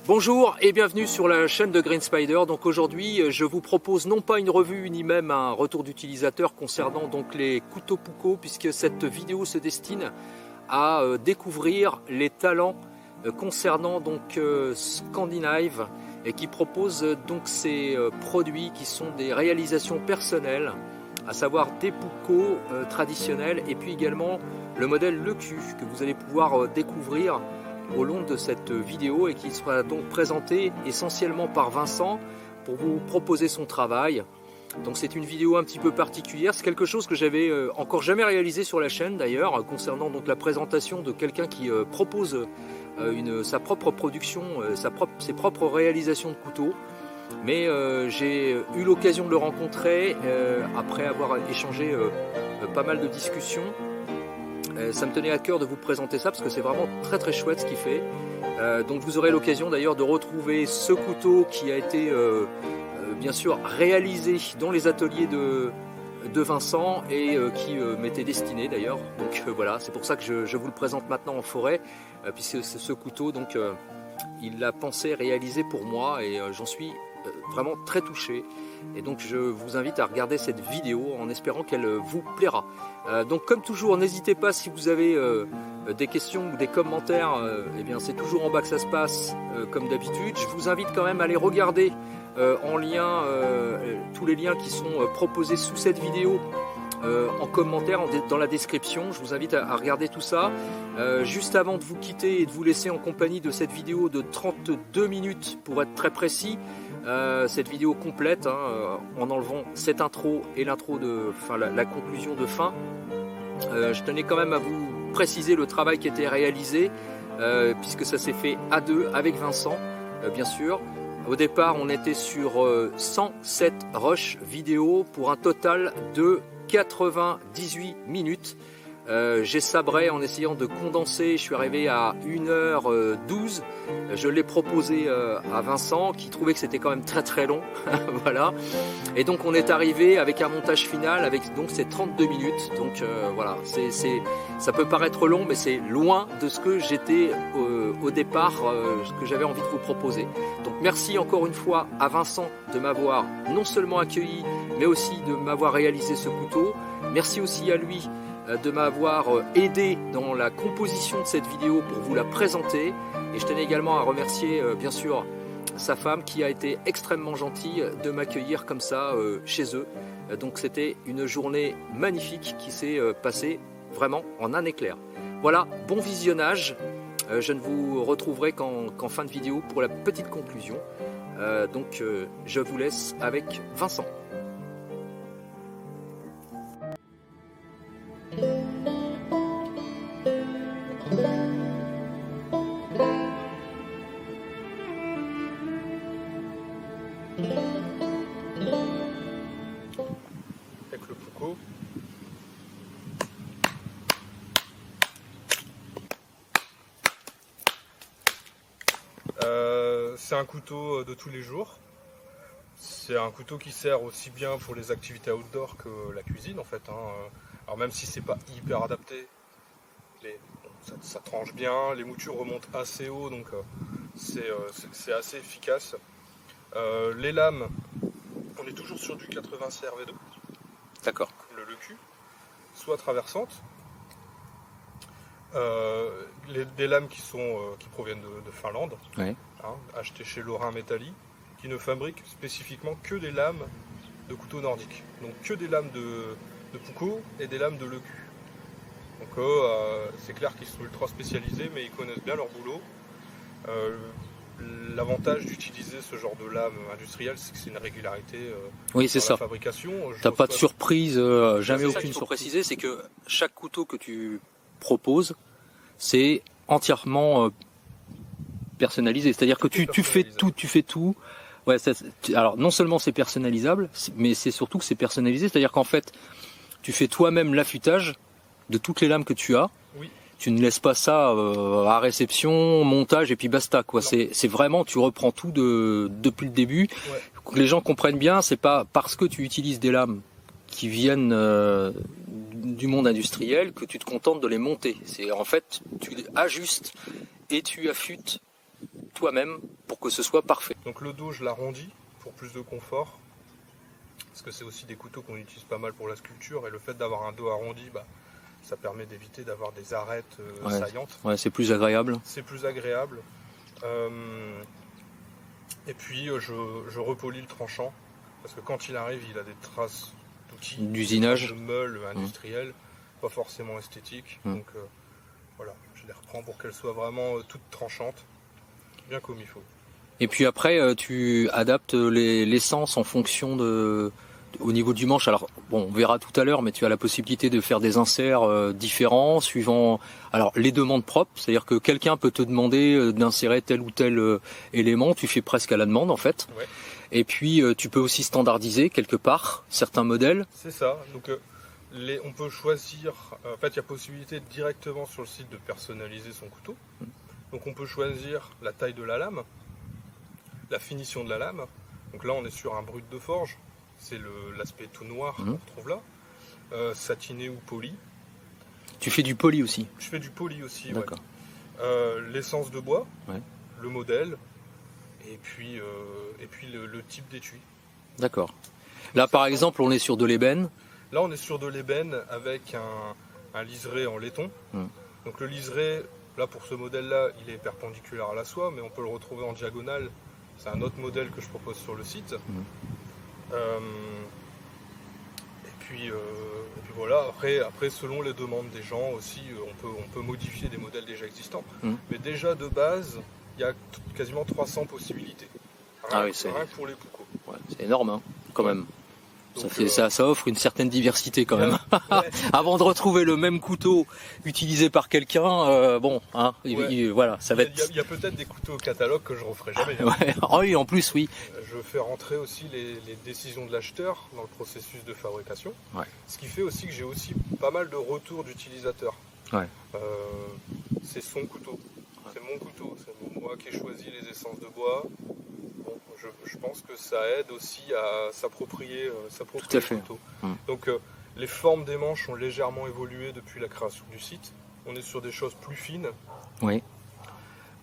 Bonjour et bienvenue sur la chaîne de Green Spider. Donc aujourd'hui, je vous propose non pas une revue ni même un retour d'utilisateur concernant donc les couteaux Puukko, puisque cette vidéo se destine à découvrir les talents concernant donc Scandinave et qui propose donc ces produits qui sont des réalisations personnelles, à savoir des Puukko traditionnels et puis également le modèle LeCul que vous allez pouvoir découvrir au long de cette vidéo et qui sera donc présenté essentiellement par Vincent pour vous proposer son travail. Donc c'est une vidéo un petit peu particulière, c'est quelque chose que j'avais encore jamais réalisé sur la chaîne d'ailleurs, concernant donc la présentation de quelqu'un qui propose sa propre production, ses propres réalisations de couteaux. Mais j'ai eu l'occasion de le rencontrer après avoir échangé pas mal de discussions. Ça me tenait à cœur de vous présenter ça parce que c'est vraiment très très chouette ce qu'il fait. Donc vous aurez l'occasion d'ailleurs de retrouver ce couteau qui a été bien sûr réalisé dans les ateliers de Vincent et qui m'était destiné d'ailleurs. Donc voilà, c'est pour ça que je vous le présente maintenant en forêt, puisque ce couteau donc il l'a pensé réaliser pour moi et j'en suis vraiment très touché. Et donc je vous invite à regarder cette vidéo en espérant qu'elle vous plaira. Donc comme toujours, n'hésitez pas si vous avez des questions ou des commentaires, eh bien c'est toujours en bas que ça se passe comme d'habitude. Je vous invite quand même à aller regarder en lien tous les liens qui sont proposés sous cette vidéo en commentaire, dans la description. Je vous invite à regarder tout ça. Juste avant de vous quitter et de vous laisser en compagnie de cette vidéo de 32 minutes pour être très précis, cette vidéo complète en enlevant cette intro et l'intro la conclusion de fin. Je tenais quand même à vous préciser le travail qui a été réalisé puisque ça s'est fait à deux avec Vincent bien sûr. Au départ on était sur 107 rushs vidéo pour un total de 98 minutes. J'ai sabré en essayant de condenser, je suis arrivé à 1h12, je l'ai proposé à Vincent qui trouvait que c'était quand même très très long. Voilà. Et donc on est arrivé avec un montage final avec donc ces 32 minutes. Donc voilà, ça peut paraître long mais c'est loin de ce que j'étais au départ, ce que j'avais envie de vous proposer. Donc merci encore une fois à Vincent de m'avoir non seulement accueilli mais aussi de m'avoir réalisé ce couteau. Merci aussi à lui de m'avoir aidé dans la composition de cette vidéo pour vous la présenter. Et je tenais également à remercier bien sûr sa femme qui a été extrêmement gentille de m'accueillir comme ça chez eux. Donc c'était une journée magnifique qui s'est passée vraiment en un éclair. Voilà, bon visionnage. Je ne vous retrouverai qu'en fin de vidéo pour la petite conclusion. Donc je vous laisse avec Vincent. Avec le Puukko. C'est un couteau de tous les jours. C'est un couteau qui sert aussi bien pour les activités outdoor que la cuisine en fait. Alors même si c'est pas hyper adapté, ça tranche bien, les moutures remontent assez haut, donc c'est assez efficace. Les lames, on est toujours sur du 80 CRV2. D'accord. Le LeCul, soit traversante. Des lames qui proviennent de Finlande, Ouais. Achetées chez Lorrain Metalli, qui ne fabrique spécifiquement que des lames de couteaux nordiques. Donc que des lames de Puukko et des lames de LeCul. Donc c'est clair qu'ils sont ultra spécialisés, mais ils connaissent bien leur boulot. L'avantage d'utiliser ce genre de lame industrielle, c'est que c'est une régularité Oui, c'est dans ça. la fabrication. T'as pas de surprise, jamais aucune surprise. Il faut préciser, c'est que chaque couteau que tu proposes, c'est entièrement personnalisé. C'est-à-dire que tu fais tout. Ouais, alors non seulement c'est personnalisable, mais c'est surtout que c'est personnalisé. C'est-à-dire qu'en fait, tu fais toi-même l'affûtage de toutes les lames que tu as. Oui. Tu ne laisses pas ça à réception, montage et puis basta quoi. C'est vraiment, tu reprends tout depuis le début. Ouais. Que les gens comprennent bien, c'est pas parce que tu utilises des lames qui viennent du monde industriel que tu te contentes de les monter. C'est en fait tu ajustes et tu affûtes soi-même pour que ce soit parfait. Donc le dos, je l'arrondis pour plus de confort. Parce que c'est aussi des couteaux qu'on utilise pas mal pour la sculpture. Et le fait d'avoir un dos arrondi, ça permet d'éviter d'avoir des arêtes saillantes. Ouais, c'est plus agréable. C'est plus agréable. Et puis je repolis le tranchant. Parce que quand il arrive, il a des traces d'outils. D'usinage. De meules industriels. Pas forcément esthétiques. Donc voilà, je les reprends pour qu'elles soient vraiment toutes tranchantes. Bien comme il faut. Et puis après, tu adaptes l'essence en fonction au niveau du manche. Alors bon, on verra tout à l'heure, mais tu as la possibilité de faire des inserts différents suivant les demandes propres. C'est-à-dire que quelqu'un peut te demander d'insérer tel ou tel élément. Tu fais presque à la demande en fait. Ouais. Et puis tu peux aussi standardiser quelque part certains modèles. C'est ça. Donc on peut choisir. En fait, il y a possibilité directement sur le site de personnaliser son couteau. Donc on peut choisir la taille de la lame, la finition de la lame. Donc là, on est sur un brut de forge. C'est l'aspect tout noir qu'on retrouve là. Satiné ou poli. Tu fais du poli aussi? Je fais du poli aussi, d'accord. Ouais. L'essence de bois, ouais. Le modèle, et puis le type d'étui. D'accord. Là, par exemple, on est sur de l'ébène. Là, on est sur de l'ébène avec un liseré en laiton. Donc le liseré, là, pour ce modèle-là, il est perpendiculaire à la soie, mais on peut le retrouver en diagonale. C'est un autre modèle que je propose sur le site. Et puis voilà, après selon les demandes des gens aussi, on peut modifier des modèles déjà existants. Mais déjà de base, il y a quasiment 300 possibilités. Rien que pour les Puukos. Ouais, c'est énorme, hein, quand même. Donc, ça offre une certaine diversité quand même. Ouais. Avant de retrouver le même couteau utilisé par quelqu'un, voilà, ça va être... Il y a peut-être des couteaux au catalogue que je referai jamais. Ouais. Oh oui, en plus, oui. Je fais rentrer aussi les décisions de l'acheteur dans le processus de fabrication. Ouais. Ce qui fait aussi que j'ai aussi pas mal de retours d'utilisateurs. Ouais. C'est son couteau. C'est mon couteau. C'est moi qui ai choisi les essences de bois. Bon, je pense que ça aide aussi à s'approprier le couteau. Donc les formes des manches ont légèrement évolué depuis la création du site. On est sur des choses plus fines. Oui.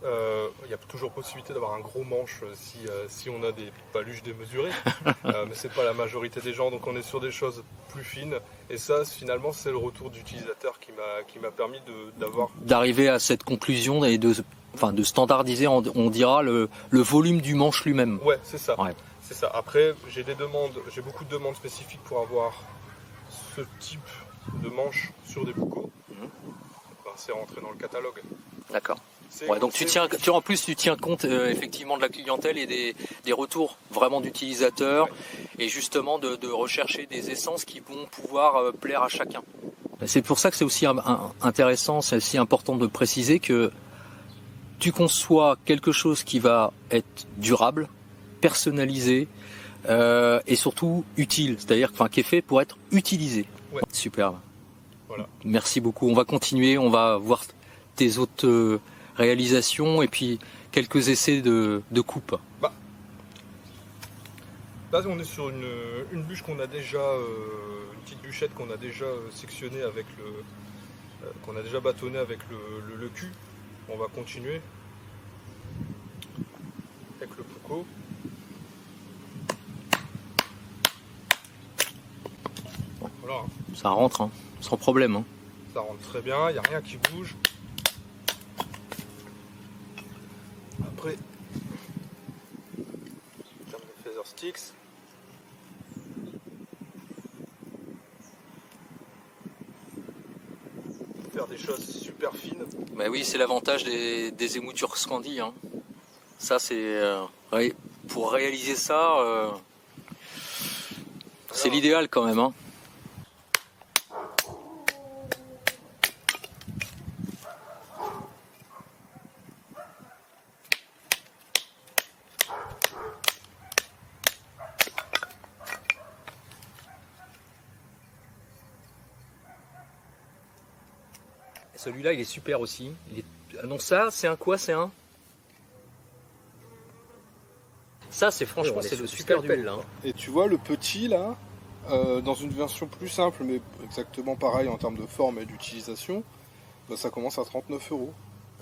Il y a toujours possibilité d'avoir un gros manche si on a des paluches démesurées, mais c'est pas la majorité des gens, donc on est sur des choses plus fines. Et ça, finalement, c'est le retour d'utilisateur qui m'a permis d'arriver à cette conclusion et de standardiser, on dira, le volume du manche lui-même. Ouais, c'est ça. Ouais. C'est ça. Après, j'ai beaucoup de demandes spécifiques pour avoir ce type de manche sur des Puukos. C'est rentré dans le catalogue. D'accord. Ouais, donc tu tiens compte effectivement de la clientèle et des retours vraiment d'utilisateurs, et justement de rechercher des essences qui vont pouvoir plaire à chacun. C'est pour ça que c'est aussi intéressant, c'est aussi important de préciser que tu conçois quelque chose qui va être durable, personnalisé et surtout utile, c'est-à-dire qui est fait pour être utilisé. Ouais. Superbe. Voilà. Merci beaucoup. On va continuer, on va voir tes autres réalisations et puis quelques essais de coupe. Là, on est sur une bûche qu'on a déjà, une petite bûchette qu'on a déjà sectionnée avec qu'on a déjà bâtonnée avec le cul. On va continuer avec le Puuko. Voilà. Ça rentre, hein, sans problème. Hein. Ça rentre très bien, il n'y a rien qui bouge. Après, en termes de feather sticks, faire des choses super fines. Bah oui, c'est l'avantage des émoutures Scandi. Hein. Ça, c'est pour réaliser ça, c'est l'idéal quand même. Hein. Celui-là, il est super aussi. Non, ça, c'est un quoi? C'est un... Ça, c'est franchement, c'est le super duel là. Et tu vois le petit là, dans une version plus simple, mais exactement pareil en termes de forme et d'utilisation, ça commence à 39 €.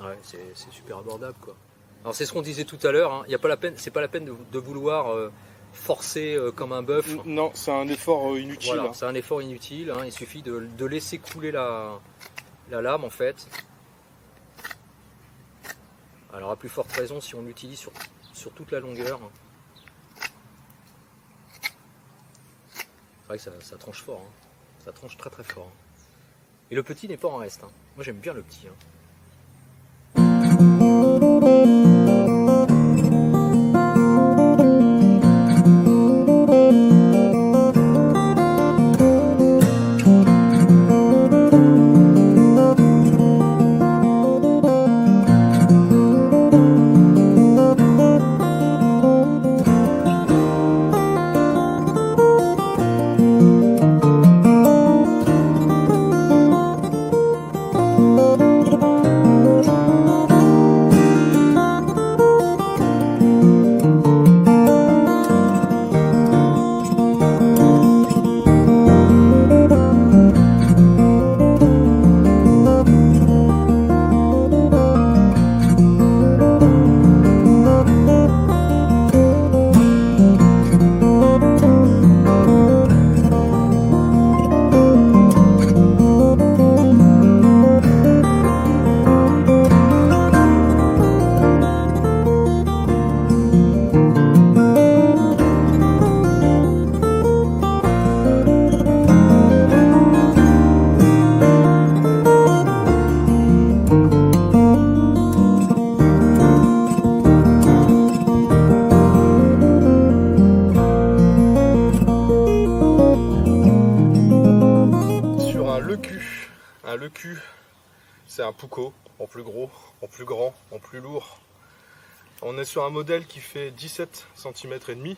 Ouais, c'est super abordable quoi. Alors c'est ce qu'on disait tout à l'heure, hein. Il y a pas la peine, c'est pas la peine de vouloir forcer comme un bœuf. Non, c'est un effort inutile. Voilà, c'est un effort inutile, hein. Il suffit de laisser couler la lame en fait. Alors à plus forte raison si on l'utilise sur toute la longueur. C'est vrai que ça tranche fort, hein. Ça tranche très très fort. Et le petit n'est pas en reste, hein. Moi j'aime bien le petit, hein. Le cul, c'est un Puukko en plus gros, en plus grand, en plus lourd. On est sur un modèle qui fait 17 cm et demi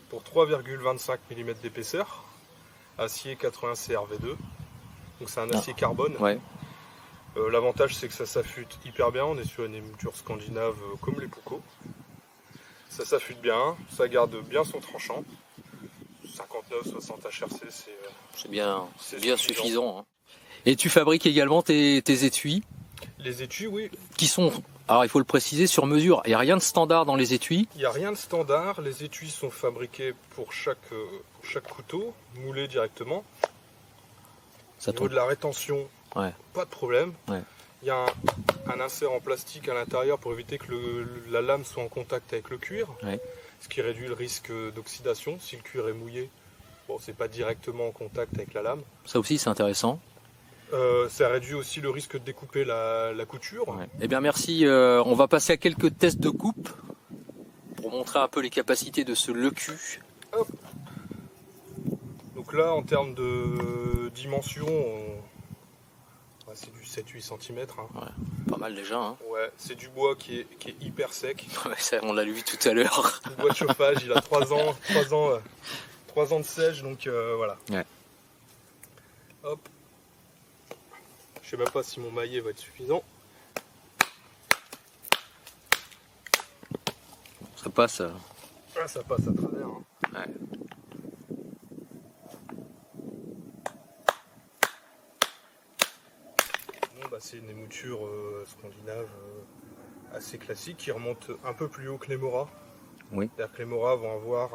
pour 3,25 mm d'épaisseur, acier 80 CRV2. Donc c'est un acier carbone. Ouais. L'avantage c'est que ça s'affûte hyper bien, on est sur une émouture scandinave comme les Puukko. Ça s'affûte bien, ça garde bien son tranchant. 59-60 HRC, c'est bien suffisant, hein. Et tu fabriques également tes étuis? Les étuis, oui. Qui sont, alors il faut le préciser, sur mesure. Il n'y a rien de standard dans les étuis? Il n'y a rien de standard. Les étuis sont fabriqués pour chaque couteau, moulés directement. Au niveau de la rétention, ouais. Pas de problème. Ouais. Il y a un insert en plastique à l'intérieur pour éviter que la lame soit en contact avec le cuir. Ouais. Ce qui réduit le risque d'oxydation. Si le cuir est mouillé, bon, c'est pas directement en contact avec la lame. Ça aussi c'est intéressant. Ça réduit aussi le risque de découper la couture. Ouais. Eh bien merci, on va passer à quelques tests de coupe pour montrer un peu les capacités de ce lecu. Hop. Donc là en termes de dimension, c'est du 7-8 cm. Hein. Ouais, pas mal déjà. Hein. Ouais, c'est du bois qui est hyper sec. Ouais, ça, on l'a vu tout à l'heure. Le bois de chauffage, il a 3 ans de sèche, donc voilà. Ouais. Hop. Je sais même pas si mon maillet va être suffisant. Ça passe. Ah, ça passe à travers. Hein. Ouais. Bon, bah, c'est une émouture scandinave assez classique qui remonte un peu plus haut que les Mora. Oui. C'est-à-dire que les Mora vont avoir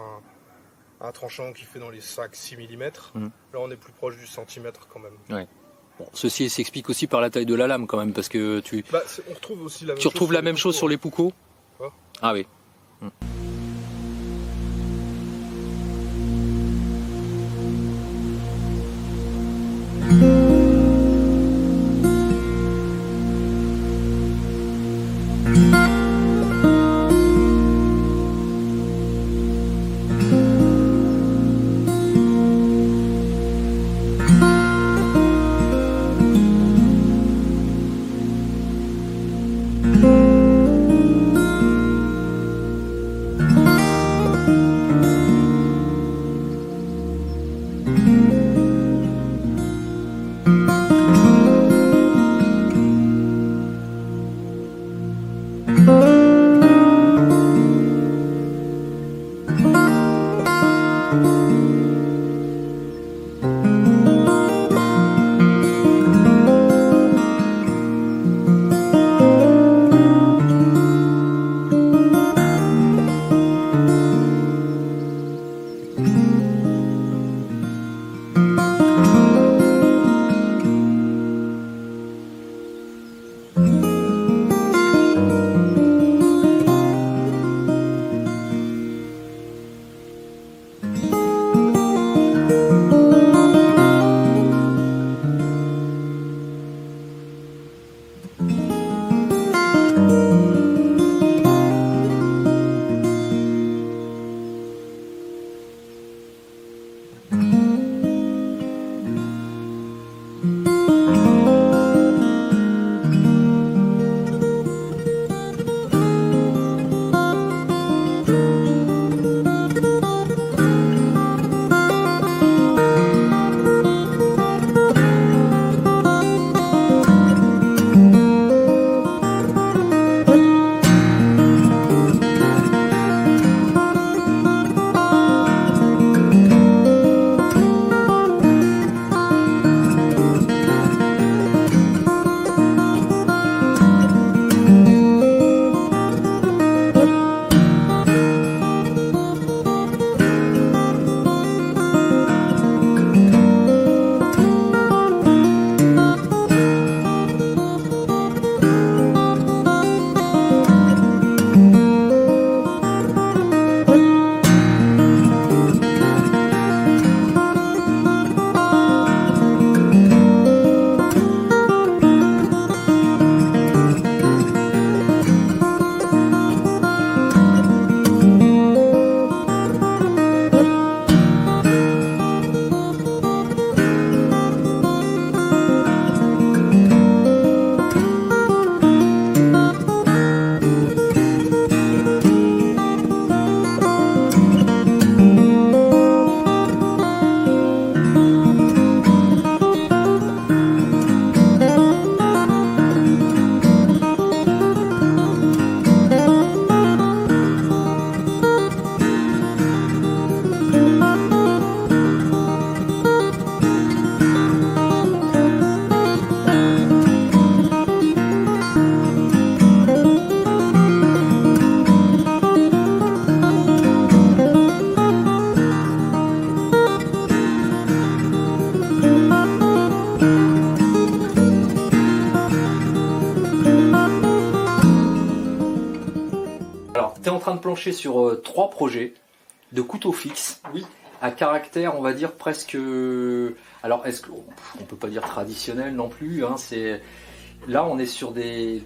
un tranchant qui fait dans les 5-6 mm. Là on est plus proche du centimètre quand même. Ouais. Bon, ceci s'explique aussi par la taille de la lame quand même, parce que on retrouve aussi la même tu chose retrouves la même chose sur les Puukko. Ah oui. Alors, tu es en train de plancher sur 3 projets de couteaux fixes. Oui. À caractère, on va dire presque. Alors, est-ce qu'on peut pas dire traditionnel non plus, hein, là, on est sur des.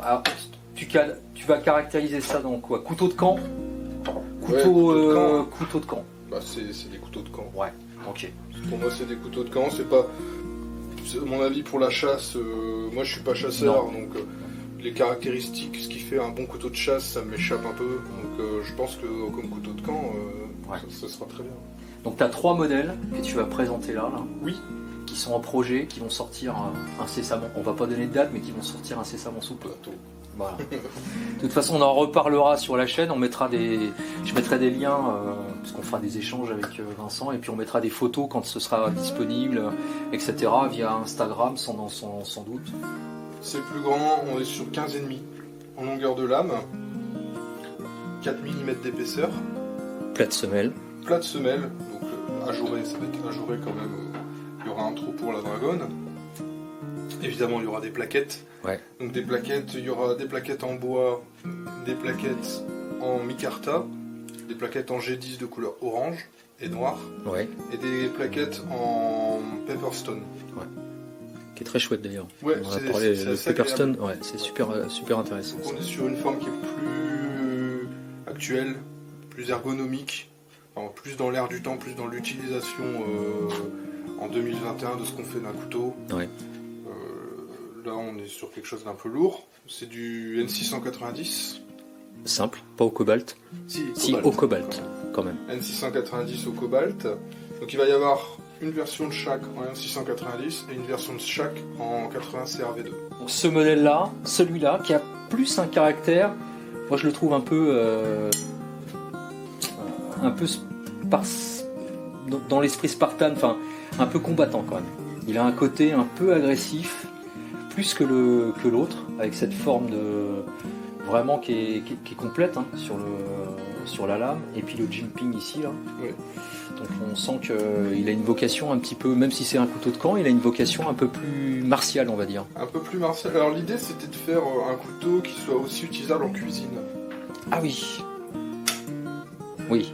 Alors, tu vas caractériser ça dans quoi? Couteau de camp. Couteau de camp. Bah, c'est des couteaux de camp. Ouais. Ok. Pour moi, c'est des couteaux de camp. C'est pas. À mon avis, pour la chasse, moi, je suis pas chasseur, donc les caractéristiques, ce qui fait un bon couteau de chasse, ça m'échappe un peu. Donc, je pense que comme couteau de camp, ça sera très bien. Donc tu as 3 modèles que tu vas présenter là. Oui. Qui sont en projet, qui vont sortir incessamment. On va pas donner de date, mais qui vont sortir incessamment sous peu. Voilà. De toute façon, on en reparlera sur la chaîne. Je mettrai des liens, puisqu'on fera des échanges avec Vincent, et puis on mettra des photos quand ce sera disponible, etc. via Instagram, sans doute. C'est plus grand, on est sur 15,5 en longueur de lame, 4 mm d'épaisseur. Plat de semelle. Plat de semelle, donc ajouré, ça va être ajouré quand même. Il y aura un trou pour la dragonne. Évidemment, il y aura des plaquettes. Ouais. Donc des plaquettes, il y aura des plaquettes en bois, des plaquettes en micarta, des plaquettes en G10 de couleur orange et noire, ouais. Et des plaquettes en pepperstone. Ouais. Qui est très chouette d'ailleurs. Ouais, on a parlé de pepperstone, ouais, c'est super intéressant. Donc on est sur une forme qui est plus actuelle, plus ergonomique, enfin, plus dans l'air du temps, plus dans l'utilisation en 2021 de ce qu'on fait d'un couteau. Ouais. Là, on est sur quelque chose d'un peu lourd. C'est du N690. Simple, pas au cobalt. Si, au cobalt, quand même. N690 au cobalt. Donc il va y avoir une version de chaque en N690 et une version de chaque en 80 CRV2. Donc ce modèle-là, celui-là, qui a plus un caractère, moi je le trouve un peu dans l'esprit Spartan, enfin un peu combattant quand même. Il a un côté un peu agressif, plus que l'autre, avec cette forme de vraiment qui est complète hein, sur la lame, et puis le jimping ici là. Oui. Donc on sent qu'il a une vocation un petit peu, même si c'est un couteau de camp, il a une vocation un peu plus martiale, on va dire. Un peu plus martiale. Alors l'idée c'était de faire un couteau qui soit aussi utilisable en cuisine. Ah oui. Oui.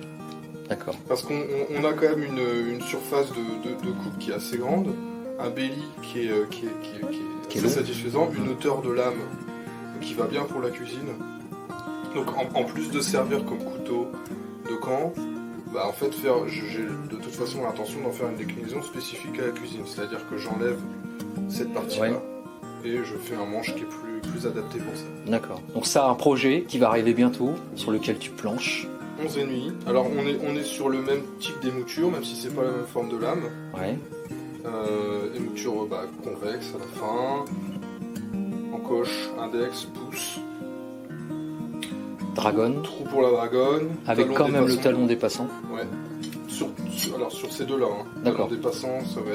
D'accord. Parce qu'on a quand même une surface de coupe qui est assez grande, un belly qui est assez satisfaisant, une hauteur de lame qui va bien pour la cuisine. Donc en plus de servir comme couteau de camp, bah en fait j'ai de toute façon l'intention d'en faire une déclinaison spécifique à la cuisine, c'est-à-dire que j'enlève cette partie-là et je fais un manche qui est plus adapté pour ça. D'accord. Donc ça, un projet qui va arriver bientôt, sur lequel tu planches. 11,5. Alors on est sur le même type d'émouture, même si c'est pas la même forme de lame. Ouais. Émouture convexe à la fin, encoche, index, pouce. Dragonne. Trou pour la dragonne. Avec quand même le talon dépassant. Ouais. Alors sur ces deux-là. Hein. D'accord. Talon dépassant, ça va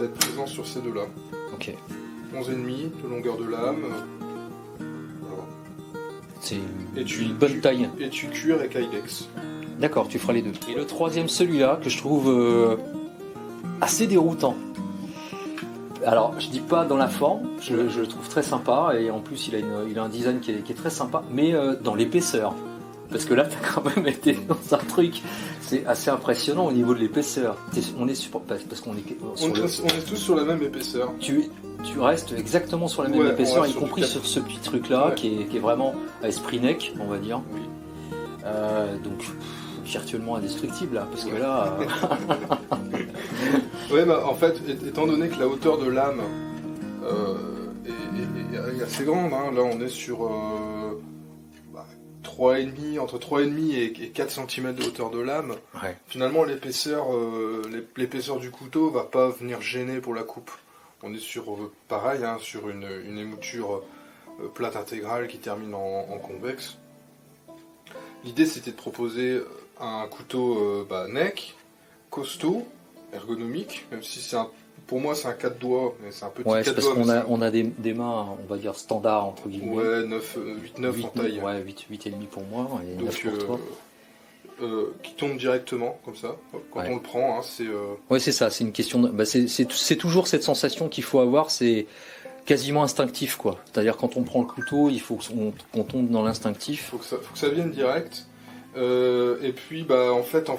être présent sur ces deux-là. Ok. 11,5 de longueur de lame. Voilà. C'est une bonne taille. Et tu cuir avec Kydex. D'accord, tu feras les deux. Et le troisième, celui-là, que je trouve assez déroutant. Alors, je dis pas dans la forme, je le trouve très sympa, et en plus il a un design qui est très sympa, mais dans l'épaisseur. Parce que là, tu as quand même été dans un truc, c'est assez impressionnant au niveau de l'épaisseur. On est tous sur la même épaisseur. Tu restes exactement sur la même épaisseur, y compris sur ce petit truc-là, qui est vraiment à esprit neck, on va dire. Oui. Donc, virtuellement indestructible, là, parce que là... Ouais, bah en fait, étant donné que la hauteur de lame est assez grande, hein, là on est sur 3,5, entre 3,5 et 4 cm de hauteur de lame. Ouais. Finalement, l'épaisseur du couteau va pas venir gêner pour la coupe. On est sur, pareil, hein, sur une émouture plate intégrale qui termine en convexe. L'idée c'était de proposer un couteau neck, costaud, ergonomique, même si pour moi c'est un 4 doigts, mais c'est un petit 4 doigts. Ouais, c'est parce qu'on a des mains, on va dire standard entre guillemets. Ouais, 8-9 en taille. Ouais, 8,5 pour moi et donc, 9 pour toi. Qui tombe directement, comme ça, quand on le prend. Hein, c'est. Ouais, c'est ça, c'est une question de... c'est toujours cette sensation qu'il faut avoir, c'est quasiment instinctif, quoi. C'est-à-dire quand on prend le couteau, il faut qu'on tombe dans l'instinctif. Faut que ça vienne direct. Et puis en fait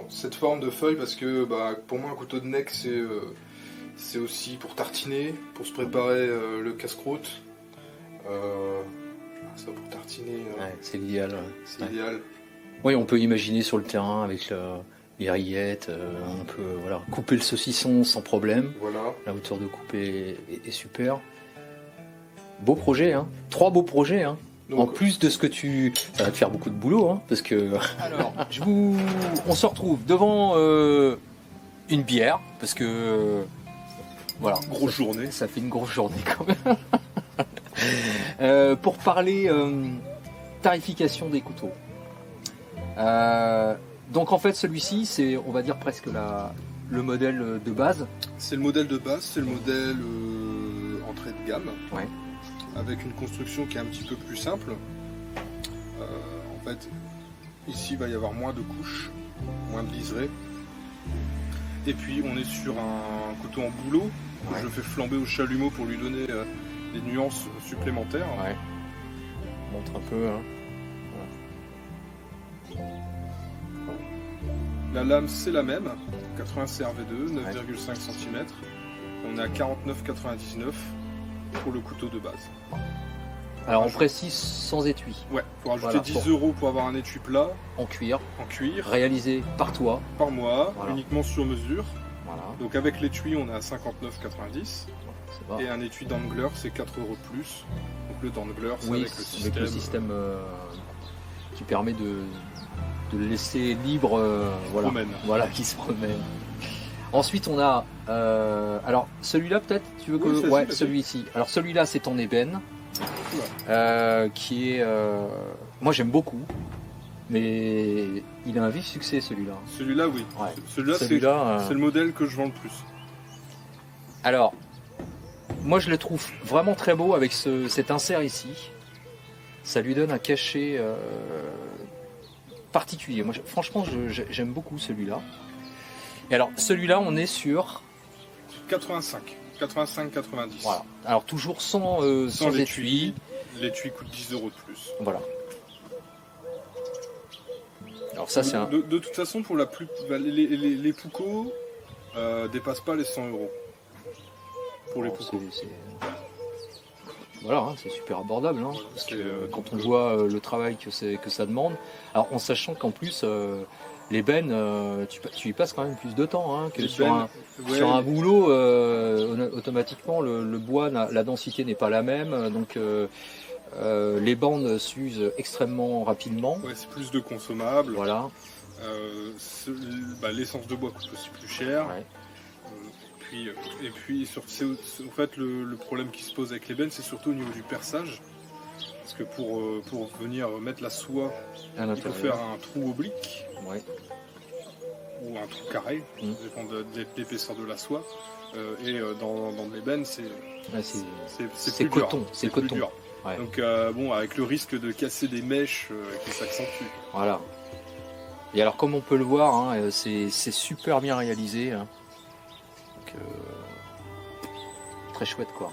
cette forme de feuille, parce que pour moi un couteau de Neck c'est aussi pour tartiner, pour se préparer le casse-croûte. Ça pour tartiner. Ouais, c'est l'idéal. C'est idéal. Oui, on peut imaginer sur le terrain avec les rillettes, on peut couper le saucisson sans problème. Voilà. La hauteur de coupe est super. Beau projet, hein. 3 beaux projets, hein. Donc, en plus de ce que ça va te faire beaucoup de boulot, hein, parce que. Alors, on se retrouve devant une bière, parce que voilà. Grosse journée. Ça fait une grosse journée quand même. Pour parler tarification des couteaux. Donc en fait celui-ci c'est, on va dire, presque le modèle de base. C'est le modèle de base, c'est le modèle entrée de gamme. Ouais. Avec une construction qui est un petit peu plus simple. En fait, ici il va y avoir moins de couches, moins de liserés. Et puis on est sur un couteau en bouleau que je fais flamber au chalumeau pour lui donner des nuances supplémentaires. Ouais. On montre un peu. Hein. La lame c'est la même, 80 CRV2, 9,5 cm. On est à 49,99 pour le couteau de base. Alors on précise sans étui. Ouais, pour ajouter 10 € pour avoir un étui plat. En cuir. Réalisé par toi. Par moi, uniquement sur mesure. Voilà. Donc avec l'étui on est à 59,90. Et un étui Dangler c'est 4 € de plus. Donc le Dangler c'est avec le système qui permet de le laisser libre, qui se promène. Ensuite on a alors celui-là peut-être tu veux que celui-ci. Alors celui-là c'est en ébène qui est moi j'aime beaucoup, mais il a un vif succès celui-là. Celui-là oui. Ouais. Celui-là c'est le modèle que je vends le plus. Alors moi je le trouve vraiment très beau avec cet insert ici. Ça lui donne un cachet particulier. Moi, franchement, j'aime beaucoup celui-là. Et alors, celui-là, on est sur 85, 90. Voilà. Alors toujours sans étui. L'étui coûte 10 € de plus. Voilà. Alors ça, c'est de toute façon, pour les Puukos dépassent pas les 100 €. Pour les Puukos. Voilà, hein, c'est super abordable, hein, parce que quand on voit le travail que ça demande, alors en sachant qu'en plus l'ébène, tu y passes quand même plus de temps hein, que sur un boulot, automatiquement le bois, la densité n'est pas la même, donc les bandes s'usent extrêmement rapidement. Ouais, c'est plus de consommables. Voilà. L'essence de bois coûte aussi plus cher. Ouais. Et puis en fait, le problème qui se pose avec l'ébène, c'est surtout au niveau du perçage. Parce que pour venir mettre la soie, il faut faire un trou oblique. Ouais. Ou un trou carré, ça dépend de l'épaisseur de la soie. Dans l'ébène, c'est plus coton. Dur. C'est coton. Dur. Ouais. Donc avec le risque de casser des mèches qui s'accentuent. Voilà. Et alors comme on peut le voir, hein, c'est super bien réalisé. Hein. Très chouette quoi.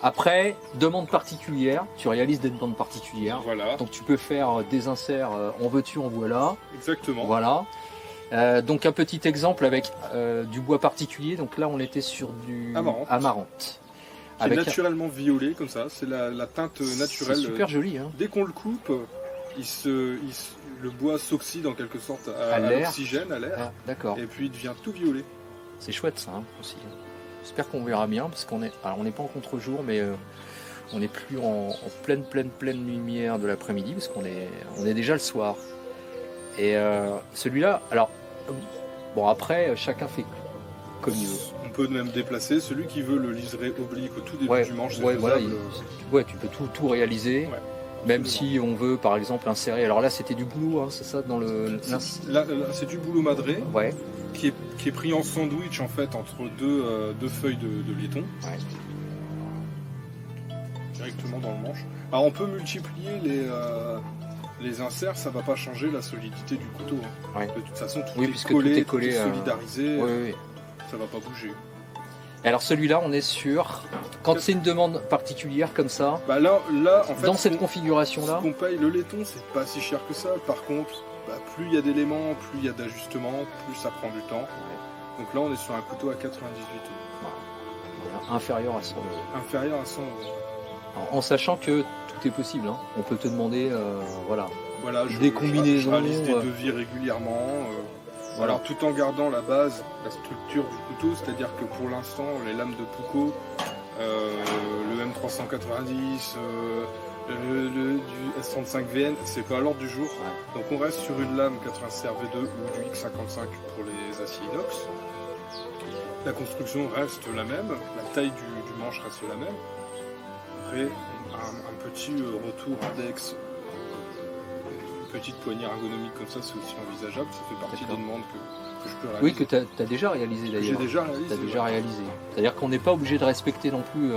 Après, demande particulière, tu réalises des demandes particulières. Voilà. Donc tu peux faire des inserts en veux-tu, en voilà. Exactement. Voilà. Donc un petit exemple avec du bois particulier. Donc là on était sur du amarante. C'est naturellement violet comme ça, c'est la teinte naturelle. C'est super joli. Hein. Dès qu'on le coupe, le bois s'oxyde en quelque sorte à l'oxygène, à l'air. Ah, d'accord. Et puis il devient tout violet. C'est chouette ça hein, aussi. J'espère qu'on verra bien parce qu'on n'est pas en contre-jour, mais on n'est plus en pleine lumière de l'après-midi parce qu'on est déjà le soir. Et celui-là, alors bon après chacun fait comme il veut. On peut même déplacer celui qui veut le liseré oblique au tout début du manche. Voilà, tu peux tout réaliser. Ouais. Même si on veut par exemple insérer, alors là c'était du boulot, hein, c'est ça dans le. Là c'est du boulot madré, ouais. qui est pris en sandwich en fait entre deux feuilles de laiton, ouais. Directement dans le manche. Alors on peut multiplier les inserts, ça va pas changer la solidité du couteau. Hein. Ouais. De toute façon tout est collé, solidarisé, oui. Ça va pas bouger. Et alors celui-là, on est sur... Quand c'est une demande particulière comme ça, Bah là en fait, dans cette configuration-là, ce qu'on paye le laiton, c'est pas si cher que ça. Par contre, plus il y a d'éléments, plus il y a d'ajustements, plus ça prend du temps. Donc là, on est sur un couteau à 98 €. Inférieur à 100 €. Inférieur à 100 €. En sachant que tout est possible. Hein. On peut te demander voilà, des combinaisons. Je réalise des devis régulièrement. Voilà. Alors tout en gardant la base, la structure du couteau, c'est-à-dire que pour l'instant, les lames de Puukko, le M390, du S35VN, c'est pas à l'ordre du jour. Ouais. Donc on reste sur une lame 80 RV2 ou du X55 pour les aciers inox. La construction reste la même, la taille du manche reste la même. Après, un petit retour index, une petite poignée ergonomique comme ça, c'est aussi envisageable. Ça fait partie des demandes que je peux réaliser. Oui, que tu as déjà réalisé d'ailleurs. J'ai déjà réalisé. Tu as déjà réalisé. C'est-à-dire qu'on n'est pas obligé de respecter non plus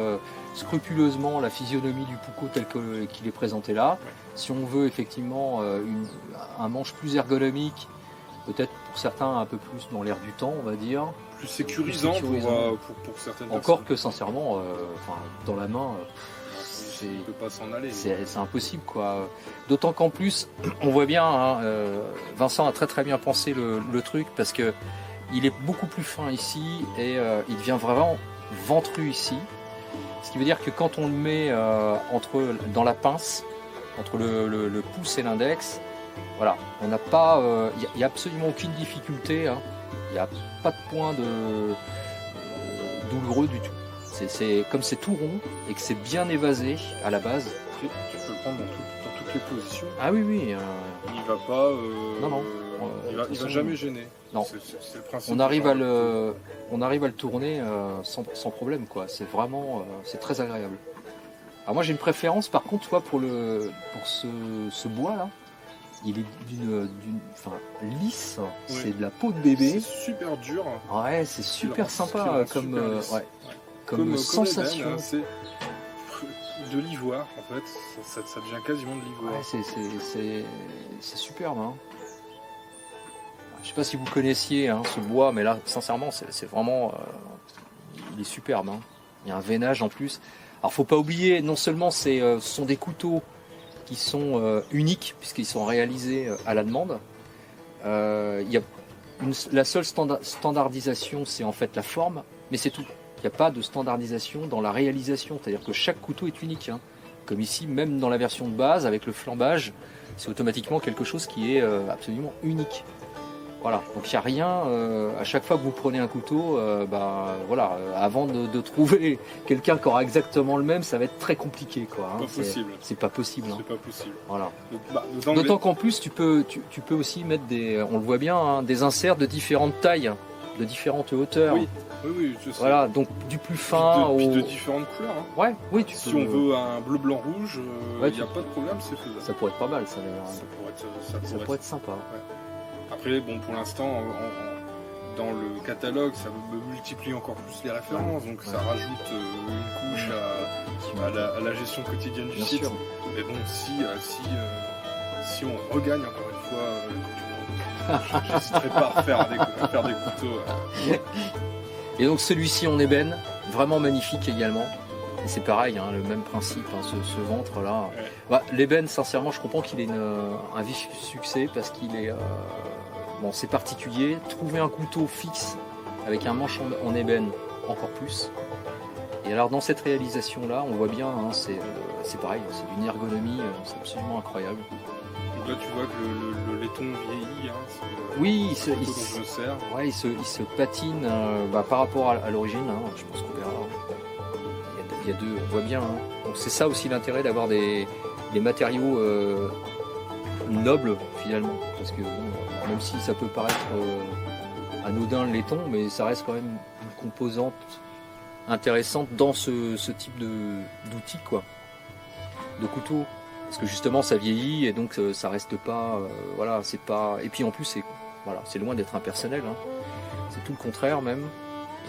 scrupuleusement la physionomie du Puukko tel qu'il est présenté là. Ouais. Si on veut effectivement un manche plus ergonomique, peut-être pour certains un peu plus dans l'air du temps, on va dire. Plus sécurisant, pour certaines Encore personnes. Que sincèrement, dans la main, on ne peut pas s'en aller. C'est impossible, quoi. D'autant qu'en plus, on voit bien, hein, Vincent a très bien pensé le truc parce que il est beaucoup plus fin ici et il devient vraiment ventru ici. Ce qui veut dire que quand on le met dans la pince, entre le pouce et l'index, voilà, on n'a pas, il n'y a absolument aucune difficulté. Hein. Il n'y a pas de point douloureux du tout. Comme c'est tout rond et que c'est bien évasé à la base. Tu peux le prendre dans toutes les positions. Ah oui. Il va pas. Non. Il va jamais gêner. Non. C'est le principe. On arrive à le tourner sans problème, quoi. C'est vraiment, c'est très agréable. Alors moi j'ai une préférence par contre, toi, pour ce bois là. Il est lisse, oui. C'est de la peau de bébé. C'est super dur. Ouais, c'est super sympa comme sensation. Comme c'est de l'ivoire en fait, ça devient quasiment de l'ivoire. Ouais, c'est superbe. Hein. Je sais pas si vous connaissiez ce bois, mais là, sincèrement, c'est vraiment, il est superbe. Hein. Il y a un veinage en plus. Alors, faut pas oublier, non seulement ce sont des couteaux qui sont uniques puisqu'ils sont réalisés à la demande. La seule standardisation, c'est en fait la forme, mais c'est tout. Il n'y a pas de standardisation dans la réalisation, c'est-à-dire que chaque couteau est unique. Hein. Comme ici, même dans la version de base, avec le flambage, c'est automatiquement quelque chose qui est absolument unique. Voilà, donc il n'y a rien, à chaque fois que vous prenez un couteau, avant de trouver quelqu'un qui aura exactement le même, ça va être très compliqué, quoi. Hein. C'est pas possible. Hein. C'est pas possible. Voilà. D'autant qu'en plus, tu peux aussi mettre on le voit bien, hein, des inserts de différentes tailles, de différentes hauteurs. Oui, je sais. Voilà, donc du plus fin puis de différentes couleurs. Hein. Ouais, oui, si on veut un bleu, blanc, rouge, il n'y a pas de problème, c'est faisable. Ça pourrait être pas mal, ça pourrait être sympa. Ouais. Après, pour l'instant, dans le catalogue, ça multiplie encore plus les références, donc ça rajoute une couche à la gestion quotidienne du site. Mais bon, si on regagne encore une fois, je n'hésiterai pas à faire des couteaux. Et donc celui-ci en ébène, vraiment magnifique également. Et c'est pareil, hein, le même principe, hein, ce ventre-là. Ouais. L'ébène, sincèrement, je comprends qu'il ait un vif succès parce qu'il est... c'est particulier. Trouver un couteau fixe avec un manche en ébène, encore plus. Et alors dans cette réalisation-là, on voit bien, hein, c'est pareil, c'est d'une ergonomie, c'est absolument incroyable. Donc là, tu vois que le laiton vieillit. Hein, oui, il se patine par rapport à l'origine. Hein, je pense qu'on verra. Il y a deux, on voit bien. Hein. Donc c'est ça aussi l'intérêt d'avoir des matériaux nobles finalement, parce que même si ça peut paraître anodin le laiton, mais ça reste quand même une composante intéressante dans ce type d'outil, quoi, de couteau. Parce que justement ça vieillit et donc ça reste pas, c'est pas. Et puis en plus c'est loin d'être impersonnel. Hein. C'est tout le contraire même.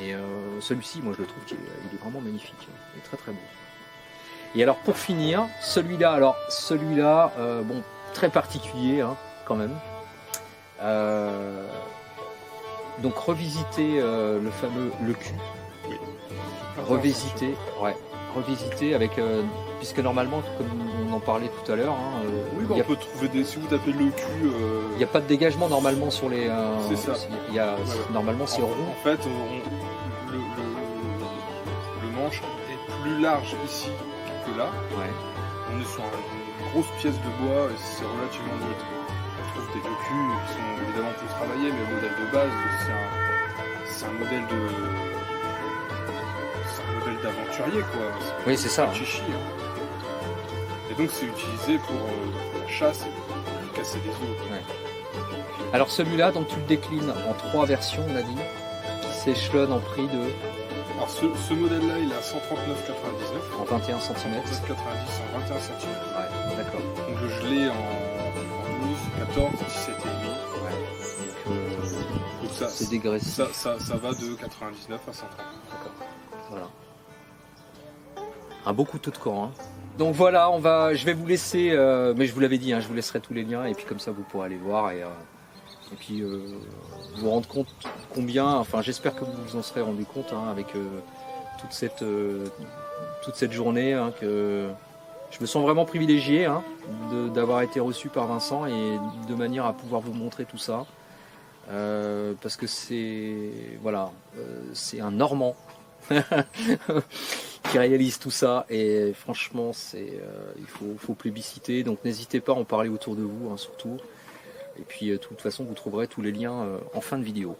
Et celui-ci, moi je le trouve qu'il est vraiment magnifique. Il est très très beau. Et alors pour finir, celui-là, très particulier hein, quand même. Donc revisiter le fameux le cul. Oui. revisiter avec, puisque normalement, comme on en parlait tout à l'heure, oui, on peut trouver si vous tapez le cul. Il n'y a pas de dégagement normalement sur les. C'est ça. Normalement, c'est rond. En fait, le manche est plus large ici que là. Ouais. On est sur une grosse pièce de bois et c'est relativement limité. On trouve des le cul qui sont évidemment plus travaillés, mais le modèle de base, c'est un modèle d'aventurier, quoi. Oui, c'est ça. Chichi, hein. Et donc c'est utilisé pour la chasse et pour casser des os. Ouais. Alors celui-là, donc tu le déclines en 3 versions, on a dit, qui s'échelonnent en prix de. Alors ce modèle-là, il est à 139,99. En 21 cm. 190 en 21 cm. Ouais, d'accord. Donc je l'ai en 12, 14, 17 et demi. Ouais. Donc ça, c'est dégressif. Ça va de 99 à 130. D'accord. Voilà. Un beau couteau de camp. Hein. Donc voilà, je vais vous laisser, mais je vous l'avais dit, je vous laisserai tous les liens et puis comme ça vous pourrez aller voir et puis vous rendre compte combien, enfin j'espère que vous vous en serez rendu compte avec toute cette journée que je me sens vraiment privilégié d'avoir été reçu par Vincent et de manière à pouvoir vous montrer tout ça parce que c'est un Normand qui réalise tout ça et franchement il faut plébisciter, donc n'hésitez pas à en parler autour de vous surtout, et puis de toute façon vous trouverez tous les liens en fin de vidéo.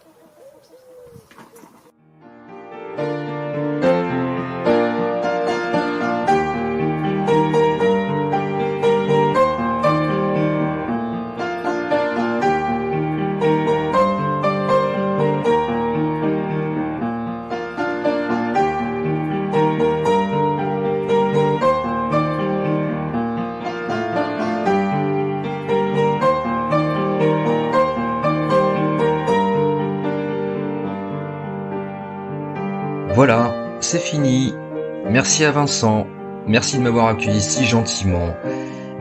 Voilà, c'est fini. Merci à Vincent. Merci de m'avoir accueilli si gentiment.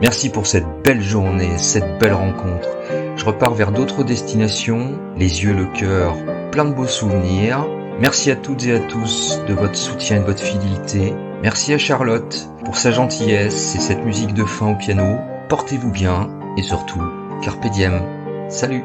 Merci pour cette belle journée, cette belle rencontre. Je repars vers d'autres destinations, les yeux, le cœur, plein de beaux souvenirs. Merci à toutes et à tous de votre soutien et de votre fidélité. Merci à Charlotte pour sa gentillesse et cette musique de fin au piano. Portez-vous bien et surtout, carpe diem. Salut!